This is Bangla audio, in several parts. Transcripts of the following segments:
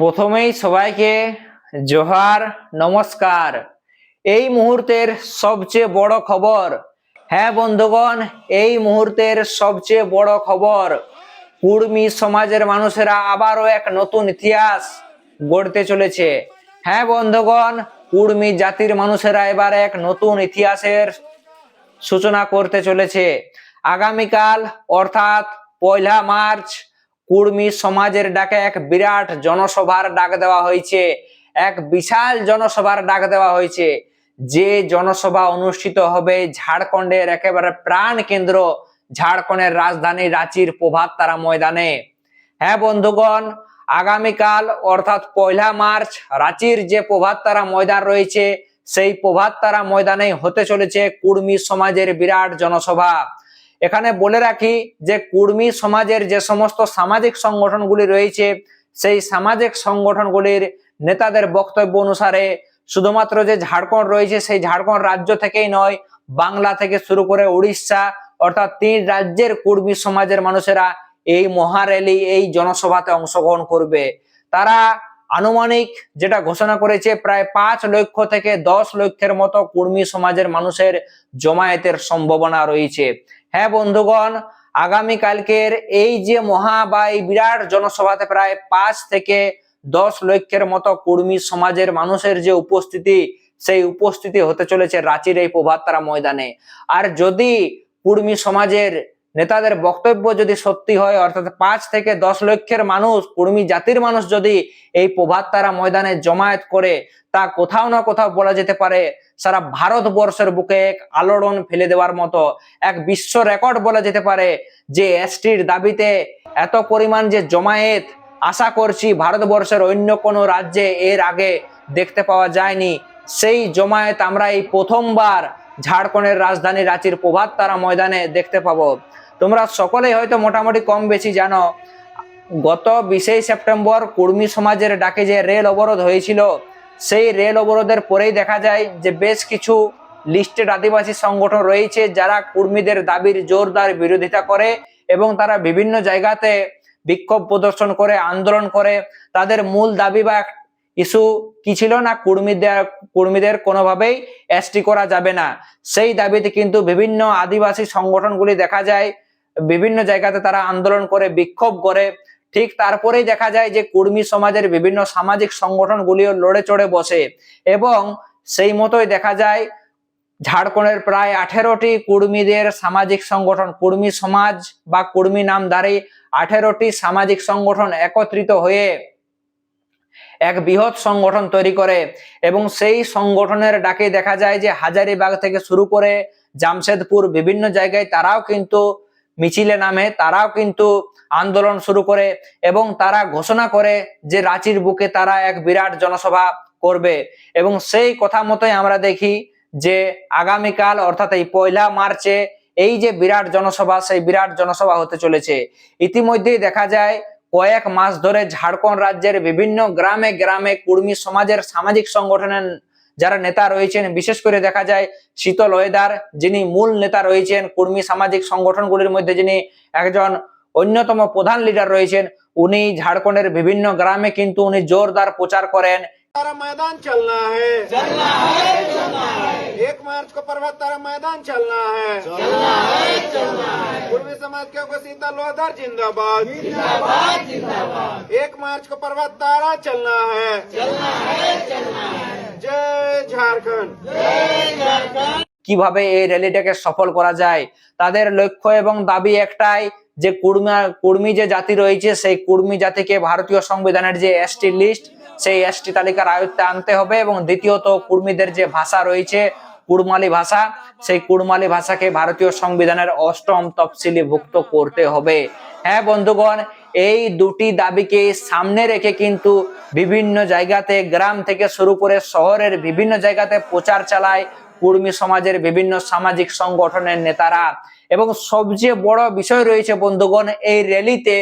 প্রথমেই সবাইকে জোহার, নমস্কার। এই মুহূর্তের সবচেয়ে বড় খবর, হ্যাঁ বন্ধুগণ, এই মুহূর্তের সবচেয়ে বড় খবর, কুর্মী সমাজের মানুষেরা আবারও এক নতুন ইতিহাস গড়তে চলেছে। হ্যাঁ বন্ধুগণ, কুর্মী জাতির মানুষেরা এবার এক নতুন ইতিহাসের সূচনা করতে চলেছে। আগামীকাল অর্থাৎ 1 মার্চ কুর্মী সমাজের ডাকে এক বিরাট জনসভার ডাক দেওয়া হয়েছে, এক বিশাল জনসভার ডাক দেওয়া হয়েছে। যে জনসভা অনুষ্ঠিত হবে ঝাড়খণ্ডের একেবারে প্রাণ কেন্দ্র, ঝাড়খণ্ডের রাজধানী রাঁচির প্রভাততারা ময়দানে। হ্যাঁ বন্ধুগণ, আগামীকাল অর্থাৎ 1 মার্চ রাঁচির যে প্রভাততারা ময়দান রয়েছে, সেই প্রভাততারা ময়দানে হতে চলেছে কুর্মী সমাজের বিরাট জনসভা। এখানে বলে রাখি যে কুর্মী সমাজের যে সমস্ত সামাজিক সংগঠনগুলি রয়েছে, সেই সামাজিক সংগঠনগুলির নেতাদের বক্তব্য অনুসারে শুধুমাত্র যে ঝাড়খণ্ড রয়েছে, সেই ঝাড়খণ্ড রাজ্য থেকেই নয়, বাংলা থেকে শুরু করে উড়িষ্যা অর্থাৎ 3 রাজ্যের কুর্মী সমাজের মানুষেরা এই মহার্যালি, এই জনসভাতে অংশগ্রহণ করবে। তারা আনুমানিক যেটা ঘোষণা করেছে, প্রায় 5 লক্ষ থেকে 10 লক্ষের মতো কুর্মী সমাজের মানুষের জমায়েতের সম্ভাবনা রয়েছে। হ্যাঁ বন্ধুগণ, আগামীকালকের এই যে এই বিরাট জনসভাতে প্রায় 5 থেকে 10 লক্ষের মতো কুর্মী সমাজের মানুষের যে উপস্থিতি, সেই উপস্থিতি হতে চলেছে রাঁচির এই প্রভাততারা ময়দানে। আর যদি কুর্মী সমাজের নেতাদের বক্তব্য যদি সত্যি হয়, অর্থাৎ 5 থেকে 10 লক্ষের মানুষ, কুর্মী জাতির মানুষ যদি এই প্রভাততারা ময়দানে জমায়েত করে, তা কোথাও না কোথাও বলা যেতে পারে সারা ভারতবর্ষের বুকে এক আলোড়ন ফেলে দেওয়ার মতো, এক বিশ্ব রেকর্ড বলা যেতে পারে। যে এসটির দাবিতে এত পরিমাণ যে জমায়েত, আশা করছি ভারতবর্ষের অন্য কোনো রাজ্যে এর আগে দেখতে পাওয়া যায়নি। সেই জমায়েত আমরা এই প্রথমবার ঝাড়খণ্ডের রাজধানী রাঁচির প্রভাততারা ময়দানে দেখতে পাবো। তোমরা সকলেই হয়তো মোটামুটি কম বেশি জানো, গত 20 সেপ্টেম্বর কুর্মী সমাজের ডাকে যে রেল অবরোধ হয়েছিল, সেই রেল অবরোধের পরেই দেখা যায় যে বেশ কিছু লিস্টেড আদিবাসী সংগঠন রয়েছে যারা কুর্মীদের দাবির জোরদার বিরোধিতা করে এবং তারা বিভিন্ন জায়গাতে বিক্ষোভ প্রদর্শন করে, আন্দোলন করে। তাদের মূল দাবি বা ইস্যু কি ছিল না, কুর্মীদের কোনোভাবেই এসটি করা যাবে না। সেই দাবিতে কিন্তু বিভিন্ন আদিবাসী সংগঠনগুলি দেখা যায় বিভিন্ন জায়গাতে তারা আন্দোলন করে, বিক্ষোভ করে। ঠিক তারপরেই দেখা যায় যে কুর্মী সমাজের বিভিন্ন সামাজিক সংগঠনগুলিও লড়ে চড়ে বসে এবং সেই মতোই দেখা যায় ঝাড়খণ্ডের প্রায় 18টি কুর্মীদের সামাজিক সংগঠন, কুর্মী সমাজ বা কুর্মী নামধারী 18টি সামাজিক সংগঠন একত্রিত হয়ে এক বৃহৎ সংগঠন তৈরি করে এবং সেই সংগঠনের ডাকে দেখা যায় যে হাজারিবাগ থেকে শুরু করে জামশেদপুর বিভিন্ন জায়গায় তারাও কিন্তু মিছিলে নামে, তারাও কিন্তু আন্দোলন শুরু করে এবং তারা ঘোষণা করে যে রাঁচির বুকে তারা এক বিরাট জনসভা করবে। এবং সেই কথা মতোই আমরা দেখি যে আগামীকাল অর্থাৎ এই 1 মার্চে এই যে বিরাট জনসভা, সেই বিরাট জনসভা হতে চলেছে। ইতিমধ্যেই দেখা যায় কয়েক মাস ধরে ঝাড়খণ্ড রাজ্যের বিভিন্ন গ্রামে গ্রামে কুর্মী সমাজের সামাজিক সংগঠনের যারা নেতা রয়েছেন, বিশেষ করে দেখা যায় শীতল ওয়েদার, যিনি মূল নেতা রয়েছেন কুর্মী সামাজিক সংগঠনগুলির মধ্যে, যিনি একজন অন্যতম প্রধান লিডার রয়েছেন, উনি ঝাড়খণ্ডের বিভিন্ন গ্রামে কিন্তু উনি জোরদার প্রচার করেন। तारा मैदान चलना है, चलना है, चलना है। 1 मार्च को पर्वतारा मैदान चलना है, चलना है, चलना है। कुर्मी समाज के सीता लोहार जिंदाबाद, जिंदाबाद, जिंदाबाद। 1 मार्च को पर्वतारा चलना है, चलना है, चलना है। जय झारखंड, जय झारखंड। কিভাবে এই র্যালিটাকে সফল করা যায়, তাদের লক্ষ্য এবং দাবি একটাই যে কুর্মী যে জাতি রয়েছে, সেই কুর্মী জাতিকে ভারতীয় সংবিধানের যে এসটি লিস্ট, সেই এসটি তালিকার আয়ত্তে আনতে হবে এবং দ্বিতীয়ত কুর্মীদের যে ভাষা রয়েছে কুড়মালি ভাষা, সেই কুড়মালি ভাষাকে ভারতীয় সংবিধানের 8ম তফসিলি ভুক্ত করতে হবে। হ্যাঁ বন্ধুগণ, এই দুটি দাবিকে সামনে রেখে কিন্তু বিভিন্ন জায়গাতে গ্রাম থেকে শুরু করে শহরের বিভিন্ন জায়গাতে প্রচার চালায় কুর্মী সমাজের বিভিন্ন সামাজিক সংগঠনের নেতারা। এবং সবচেয়ে বড় বিষয় রয়েছে বন্ধুগণ এই র্যালিতে,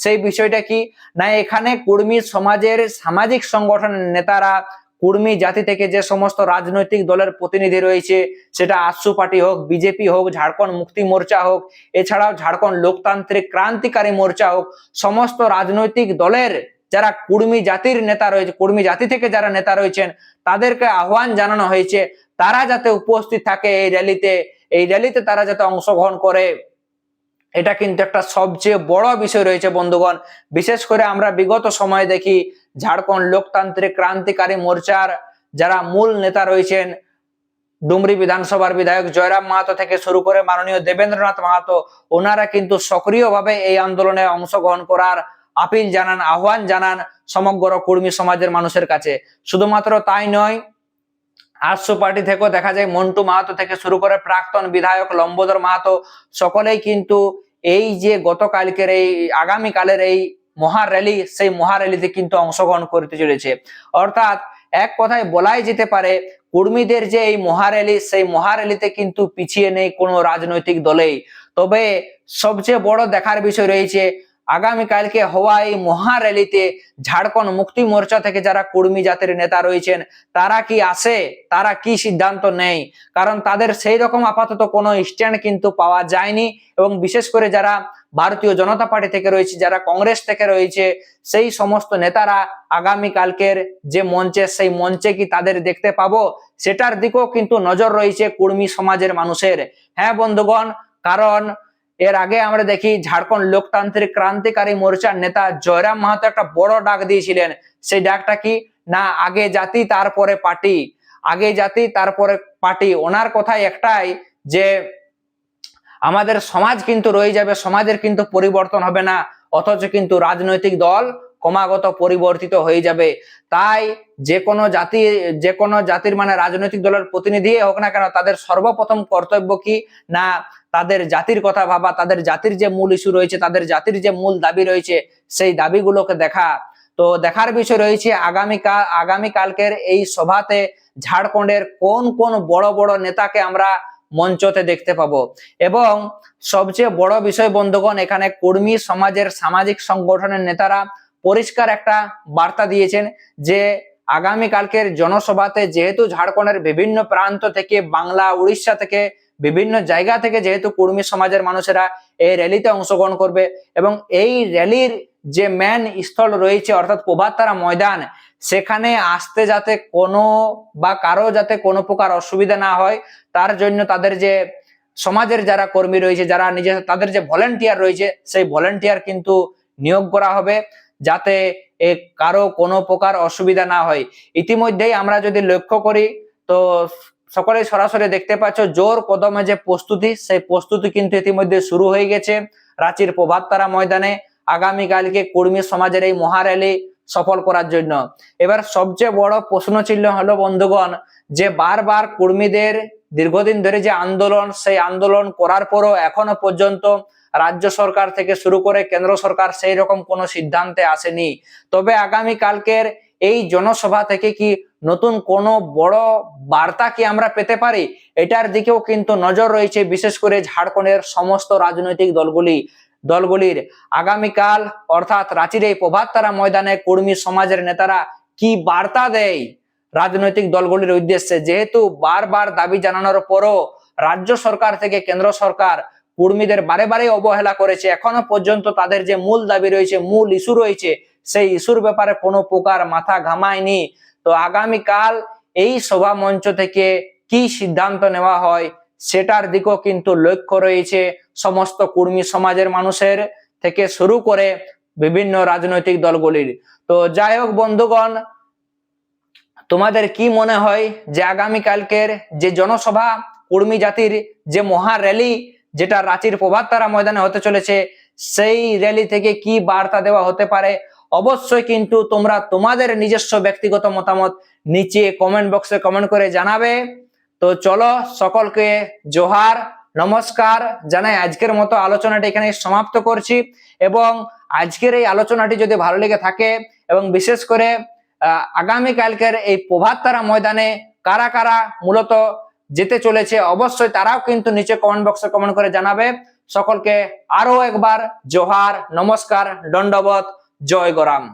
সেই বিষয়টা কি না, এখানে কুর্মী সমাজের সামাজিক সংগঠনের নেতারা কুর্মী জাতি থেকে যে সমস্ত রাজনৈতিক দলের প্রতিনিধি রয়েছে, সেটা আশু পার্টি হোক, বিজেপি হোক, ঝাড়খণ্ড মুক্তি মোর্চা হোক, এছাড়াও ঝাড়খণ্ড লোকতান্ত্রিক ক্রান্তিকারী মোর্চা হোক, সমস্ত রাজনৈতিক দলের যারা কুর্মী জাতির নেতা রয়েছে, কুর্মী জাতি থেকে যারা নেতা রয়েছেন তাদেরকে আহ্বান জানানো হয়েছে তারা যাতে উপস্থিত থাকে এই র্যালিতে তারা যাতে অংশগ্রহণ করে। এটা কিন্তু একটা সবচেয়ে বড় বিষয় রয়েছে বন্ধুগণ। বিশেষ করে আমরা বিগত সময়ে দেখি ঝাড়খণ্ড লোকতান্ত্রিক ক্রান্তিকারী মোর্চার যারা মূল নেতা রয়েছেন, ডুমরি বিধানসভার বিধায়ক জয়রাম মাহাতো থেকে শুরু করে মাননীয় দেবেন্দ্রনাথ মাহাতো, ওনারা কিন্তু সক্রিয়ভাবে এই আন্দোলনে অংশগ্রহণ করার আপিল জানান, আহ্বান জানান সমগ্র কর্মী সমাজের মানুষের কাছে। শুধুমাত্র তাই নয়, আটশো পার্টি থেকেও দেখা যায় মন্টু মাহাতো থেকে শুরু করে প্রাক্তন বিধায়ক লম্বোদর মাহাতো সকলেই কিন্তু এই যে গতকালকের এই আগামীকালের এই মহার্যালি, সেই মহার্যালিতে কিন্তু অংশগ্রহণ করতে চলেছে। অর্থাৎ এক কথায় বলাই যেতে পারে কর্মীদের যে এই মহার্যালি, সেই মহার্যালিতে কিন্তু পিছিয়ে নেই কোনো রাজনৈতিক দলেই। তবে সবচেয়ে বড় দেখার বিষয় রয়েছে আগামীকালকে হওয়া এই মহার্যালিতে ঝাড়খণ্ড মুক্তি মোর্চা থেকে যারা কর্মী জাতির নেতা রয়েছেন তারা কি আসে, তারা কি সিদ্ধান্ত নেয়, কারণ তাদের সেই রকম আপাতত কোনো স্ট্যান্ড কিন্তু পাওয়া যায়নি। এবং বিশেষ করে যারা ভারতীয় জনতা পার্টি থেকে রয়েছে, যারা কংগ্রেস থেকে রয়েছে, সেই সমস্ত নেতারা আগামীকালকের যে মঞ্চে, সেই মঞ্চে কি তাদের দেখতে পাবো, সেটার দিকেও কিন্তু নজর রয়েছে কর্মী সমাজের মানুষের। হ্যাঁ বন্ধুগণ, কারণ এর আগে আমরা দেখি ঝাড়খণ্ড লোকতান্ত্রিক ক্রান্তিকারী মোর্চার নেতা জয়রাম মাহাতো একটা বড় ডাক দিয়েছিলেন। সেই ডাকটা কি না, আগে জাতি তারপরে পার্টি, আগে জাতি তারপরে পার্টি। ওনার কথাই একটাই যে আমাদের সমাজ কিন্তু রয়ে যাবে, সমাজের কিন্তু পরিবর্তন হবে না, অথচ কিন্তু রাজনৈতিক দল ক্রমাগত পরিবর্তিত হয়ে যাবে। তাই যে কোনো জাতির মানে রাজনৈতিক দলের প্রতিনিধি হোক না কেন, তাদের সর্বপ্রথম কর্তব্য কি না, তাদের জাতির কথা ভাবা, তাদের জাতির যে মূল ইস্যু রয়েছে, তাদের জাতির যে মূল দাবি রয়েছে, সেই দাবিগুলোকে দেখা। তো দেখার বিষয় রয়েছে আগামীকালকের এই সভাতে ঝাড়খণ্ডের কোন কোন বড় বড় নেতাকে আমরা মঞ্চতে দেখতে পাবো। এবং সবচেয়ে বড় বিষয় বন্ধুগণ, এখানে কর্মী সমাজের সামাজিক সংগঠনের নেতারা পরিষ্কার একটা বার্তা দিয়েছেন যে আগামীকালকের জনসভাতে যেহেতু ঝাড়খণ্ডের বিভিন্ন প্রান্ত থেকে, বাংলা, উড়িষ্যা থেকে, বিভিন্ন জায়গা থেকে যেহেতু কর্মী সমাজের মানুষেরা এই র্যালিতে অংশগ্রহণ করবে এবং এই র্যালির যে মেন স্থল রয়েছে অর্থাৎ প্রভাততারা ময়দান, সেখানে আসতে যাতে কারো যাতে কোনো প্রকার অসুবিধা না হয়, তার জন্য তাদের যে সমাজের যারা কর্মী রয়েছে, যারা তাদের যে ভলেন্টিয়ার রয়েছে, সেই ভলেন্টিয়ার কিন্তু নিয়োগ করা হবে যাতে কারো কোনো প্রকার অসুবিধা না হয়। ইতিমধ্যেই আমরা যদি লক্ষ্য করি তো সকলেই সরাসরি দেখতে পাচ্ছ জোর কদমে যে প্রস্তুতি, সেই প্রস্তুতি কিন্তু ইতিমধ্যে শুরু হয়ে গেছে রাঁচির প্রভাততারা ময়দানে আগামীকালকে কর্মী সমাজের এই মহার্যালি সফল করার জন্য। এবার সবচেয়ে বড় প্রশ্ন চিহ্ন হলো বন্ধুগণ, যে বারবার কর্মীদের দীর্ঘদিন ধরে যে আন্দোলন, সেই আন্দোলন করার পরও এখনো পর্যন্ত রাজ্য সরকার থেকে শুরু করে কেন্দ্র সরকার সেই রকম কোনো সিদ্ধান্তে আসেনি। তবে আগামীকালকের এই জনসভা থেকে কি নতুন কোনো বড় বার্তা কি আমরা পেতে পারি, এটার দিকেও কিন্তু নজর রয়েছে বিশেষ করে ঝাড়খণ্ডের সমস্ত রাজনৈতিক দলগুলির। আগামীকাল অর্থাৎ রাঁচির এই প্রভাততারা ময়দানে কর্মী সমাজের নেতারা কি বার্তা দেয় রাজনৈতিক দলগুলির উদ্দেশ্যে, যেহেতু বারবার দাবি জানানোর পরও রাজ্য সরকার থেকে কেন্দ্র সরকার কর্মীদের বারে বারে অবহেলা করেছে, এখনো পর্যন্ত তাদের যে মূল দাবি রয়েছে, মূল ইস্যু রয়েছে, সেই ইস্যুর ব্যাপারে কোনো প্রকার মাথা ঘামায়নি। তো আগামীকাল এই সভা মঞ্চ থেকে কি সিদ্ধান্ত নেওয়া হয় সেটার দিকেও কিন্তু লক্ষ্য রয়েছে সমস্ত কর্মী সমাজের মানুষের থেকে শুরু করে বিভিন্ন রাজনৈতিক দলগুলির। তো যাই হোক বন্ধুগণ, তোমাদের কি মনে হয় যে আগামীকালকের যে জনসভা, কর্মী জাতির যে মহা র্যালি যেটা রাঁচির প্রভাততারা ময়দানে হতে চলেছে, সেই র্যালি থেকে কি বার্তা দেওয়া হতে পারে? অবশ্যই কিন্তু তোমরা তোমাদের নিজস্ব ব্যক্তিগত মতামত নিচে কমেন্ট বক্সে কমেন্ট করে জানাবে। তো চলো, সকলকে জোহার, নমস্কার জানাই আজকের মতো আলোচনাটি এখানে সমাপ্ত করছি। এবং আজকের এই আলোচনাটি যদি ভালো লেগে থাকে এবং বিশেষ করে আগামীকালকের এই প্রভাততারা ময়দানে কারা কারা মূলত যেতে চলেছে, অবশ্যই তারাও কিন্তু নিচে কমেন্ট বক্সে কমেন্ট করে জানাবে। সকলকে আরো একবার জোহার, নমস্কার, দণ্ডবত, জয় গরাম।